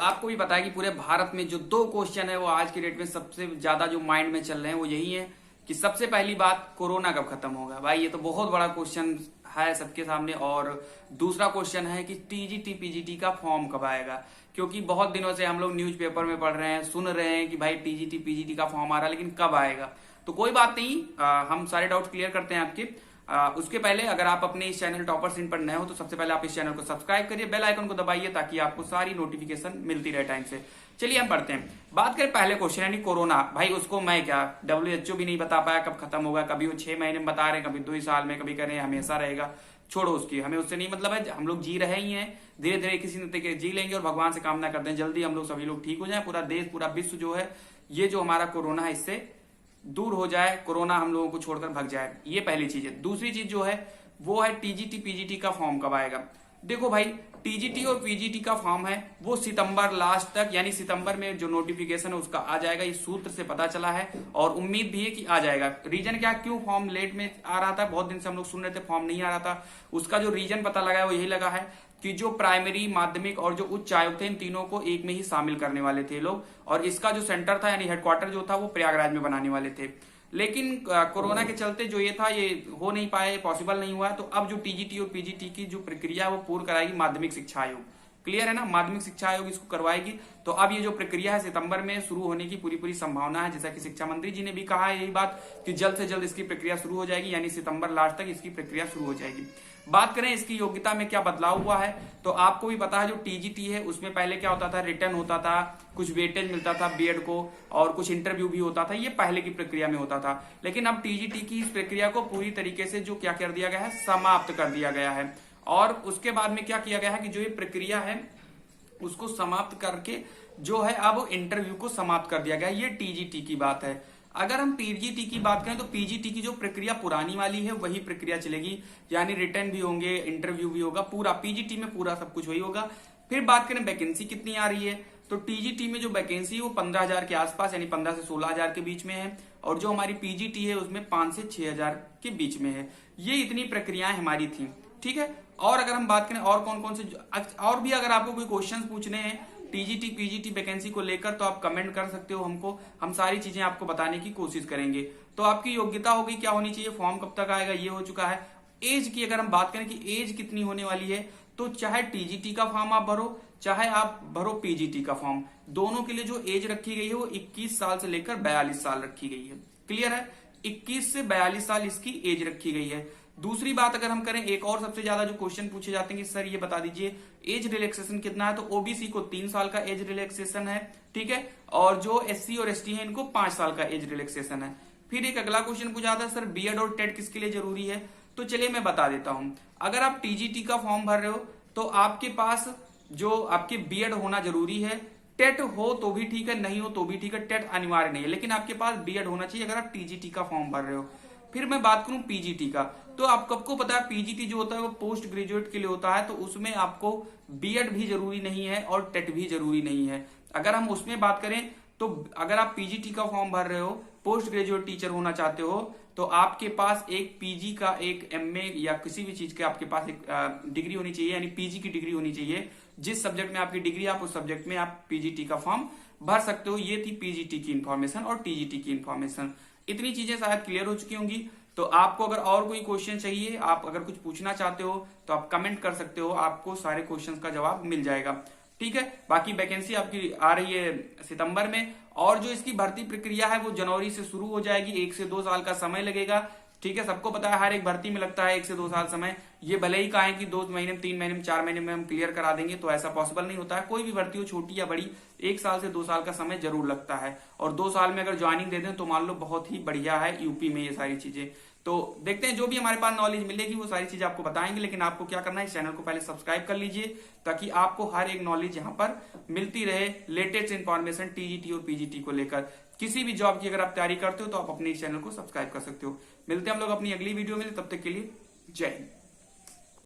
आपको भी पता है कि पूरे भारत में जो दो क्वेश्चन है वो आज की डेट में सबसे ज्यादा जो माइंड में चल रहे हैं वो यही है कि सबसे पहली बात कोरोना कब खत्म होगा। भाई ये तो बहुत बड़ा क्वेश्चन है सबके सामने। और दूसरा क्वेश्चन है कि टीजीटी पीजीटी का फॉर्म कब आएगा, क्योंकि बहुत दिनों से हम लोग न्यूज़पेपर में पढ़ रहे हैं, सुन रहे हैं कि भाई टीजीटी पीजीटी का फॉर्म आ रहा है, लेकिन कब आएगा। तो कोई बात नहीं, हम सारे डाउट क्लियर करते हैं आपके। उसके पहले अगर आप अपने इस चैनल टॉपर्स इन पर नए हो तो सबसे पहले आप इस चैनल को सब्सक्राइब करिए, बेल आइकन को दबाइए ताकि आपको सारी नोटिफिकेशन मिलती रहे टाइम से। चलिए हम पढ़ते हैं। बात करें पहले क्वेश्चन यानी कोरोना। भाई उसको मैं क्या, WHO भी नहीं बता पाया कब खत्म होगा। कभी वो 6 महीने में बता रहे हैं, कभी 2 साल में, कभी कह रहे हैं हमेशा रहेगा। छोड़ो उसकी, हमें उससे नहीं मतलब है। हम लोग जी रहे ही हैं, धीरे धीरे किसी न तरीके जी लेंगे और भगवान से कामना करते हैं जल्दी हम लोग सभी लोग ठीक हो जाए, पूरा देश पूरा विश्व जो है ये जो हमारा कोरोना है इससे दूर हो जाए, कोरोना हम लोगों को छोड़कर भग जाए। ये पहली चीज है। दूसरी चीज जो है वो है टीजीटी पीजीटी का फॉर्म कब आएगा। देखो भाई, टीजीटी और पीजीटी का फॉर्म है वो सितंबर लास्ट तक यानी सितंबर में जो नोटिफिकेशन है उसका आ जाएगा। इस सूत्र से पता चला है और उम्मीद भी है कि आ जाएगा। रीजन क्या, क्यों फॉर्म लेट में आ रहा था, बहुत दिन से हम लोग सुन रहे थे फॉर्म नहीं आ रहा था। उसका जो रीजन पता लगा है वो यही लगा है कि जो प्राइमरी, माध्यमिक और जो उच्च आयोग थे इन तीनों को एक में ही शामिल करने वाले थे लोग, और इसका जो सेंटर था यानी हेडक्वार्टर जो था वो प्रयागराज में बनाने वाले थे। लेकिन कोरोना के चलते जो ये था ये हो नहीं पाया, पॉसिबल नहीं हुआ। तो अब जो टीजीटी और पीजीटी की जो प्रक्रिया है वो पूर्ण कराएगी माध्यमिक शिक्षा आयोग। क्लियर है ना, माध्यमिक शिक्षा आयोग इसको करवाएगी। तो अब ये जो प्रक्रिया है सितंबर में शुरू होने की पूरी संभावना है। जैसा कि शिक्षा मंत्री जी ने भी कहा है यही बात कि जल्द से जल्द इसकी प्रक्रिया शुरू हो जाएगी, यानी सितंबर लास्ट तक इसकी प्रक्रिया शुरू हो जाएगी। बात करें इसकी योग्यता में क्या बदलाव हुआ है, तो आपको भी पता है जो टीजीटी है उसमें पहले क्या होता था, रिटर्न होता था, कुछ वेटेज मिलता था बीएड को और कुछ इंटरव्यू भी होता था, ये पहले की प्रक्रिया में होता था। लेकिन अब टीजीटी की इस प्रक्रिया को पूरी तरीके से जो क्या कर दिया गया है, समाप्त कर दिया गया है। और उसके बाद में क्या किया गया है कि जो ये प्रक्रिया है उसको समाप्त करके जो है अब इंटरव्यू को समाप्त कर दिया गया है। ये टीजीटी की बात है। अगर हम पीजीटी की बात करें तो पीजीटी की जो प्रक्रिया पुरानी वाली है वही प्रक्रिया चलेगी, यानी रिटर्न भी होंगे, इंटरव्यू भी होगा, पूरा पीजीटी में पूरा सब कुछ वही होगा। फिर बात करें वैकेंसी कितनी आ रही है, तो टीजीटी में जो वैकेंसी वो 15,000 के आसपास यानी 15 से 16,000 के बीच में है, और जो हमारी पीजीटी है उसमें 5 से 6,000 के बीच में है। ये इतनी प्रक्रियाएं हमारी थी, ठीक है। और अगर हम बात करें और कौन कौन से और भी अगर आपको कोई क्वेश्चन पूछने हैं टीजीटी पीजीटी वैकेंसी को लेकर तो आप कमेंट कर सकते हो हमको, हम सारी चीजें आपको बताने की कोशिश करेंगे। तो आपकी योग्यता होगी क्या होनी चाहिए, फॉर्म कब तक आएगा ये हो चुका है। एज की अगर हम बात करें कि एज कितनी होने वाली है, तो चाहे टीजीटी का फॉर्म आप भरो चाहे आप भरो पीजीटी का फॉर्म, दोनों के लिए जो एज रखी गई है वो 21 साल से लेकर 42 साल रखी गई है। क्लियर है, 21 से 42 साल इसकी एज रखी गई है। दूसरी बात अगर हम करें, एक और सबसे ज्यादा जो क्वेश्चन पूछे जाते हैं कि सर ये बता दीजिए एज रिलैक्सेशन कितना है, तो ओबीसी को 3 साल का एज रिलैक्सेशन है, ठीक है। और जो एससी और एसटी है इनको 5 साल का एज रिलैक्सेशन है। फिर एक अगला क्वेश्चन पूछा था सर बीएड और टेट किसके लिए जरूरी है, तो चलिए मैं बता देता हूं। अगर आप टीजीटी का फॉर्म भर रहे हो तो आपके पास जो आपके बीएड होना जरूरी है, टेट हो तो भी ठीक है, नहीं हो तो भी ठीक है, टेट अनिवार्य नहीं है, लेकिन आपके पास बीएड होना चाहिए अगर आप टीजीटी का फॉर्म भर रहे हो। फिर मैं बात करूं पीजीटी का, तो आप सबको पता है पीजीटी जो होता है वो पोस्ट ग्रेजुएट के लिए होता है, तो उसमें आपको बीएड भी जरूरी नहीं है और टेट भी जरूरी नहीं है। अगर हम उसमें बात करें तो अगर आप पीजीटी का फॉर्म भर रहे हो, पोस्ट ग्रेजुएट टीचर होना चाहते हो, तो आपके पास एक पीजी का, एक एमए या किसी भी चीज के आपके पास एक डिग्री होनी चाहिए, यानी पीजी की डिग्री होनी चाहिए। जिस सब्जेक्ट में आपकी डिग्री आप उस सब्जेक्ट में आप पीजीटी का फॉर्म भर सकते हो। ये थी पीजीटी की इन्फॉर्मेशन और टीजीटी की इन्फॉर्मेशन। इतनी चीजें शायद क्लियर हो चुकी होंगी। तो आपको अगर और कोई क्वेश्चन चाहिए, आप अगर कुछ पूछना चाहते हो तो आप कमेंट कर सकते हो, आपको सारे क्वेश्चंस का जवाब मिल जाएगा, ठीक है। बाकी वैकेंसी आपकी आ रही है सितंबर में, और जो इसकी भर्ती प्रक्रिया है वो जनवरी से शुरू हो जाएगी। 1 से 2 साल का समय लगेगा, ठीक है। सबको पता है हर एक भर्ती में लगता है 1 से 2 साल समय। ये भले ही कहें कि 2 महीने में, 3 महीने में, 4 महीने में हम क्लियर करा देंगे, तो ऐसा पॉसिबल नहीं होता है। कोई भी भर्ती हो छोटी या बड़ी, 1 साल से 2 साल का समय जरूर लगता है। और 2 साल में अगर ज्वाइनिंग दे दें तो मान लो बहुत ही बढ़िया है यूपी में ये सारी चीजें। तो देखते हैं जो भी हमारे पास नॉलेज मिलेगी वो सारी चीजें आपको बताएंगे। लेकिन आपको क्या करना है, इस चैनल को पहले सब्सक्राइब कर लीजिए ताकि आपको हर एक नॉलेज यहाँ पर मिलती रहे, लेटेस्ट इन्फॉर्मेशन टीजीटी और पीजीटी को लेकर। किसी भी जॉब की अगर आप तैयारी करते हो तो आप अपने इस चैनल को सब्सक्राइब कर सकते हो। मिलते हैं हम लोग अपनी अगली वीडियो में, तब तक के लिए जय हिंद।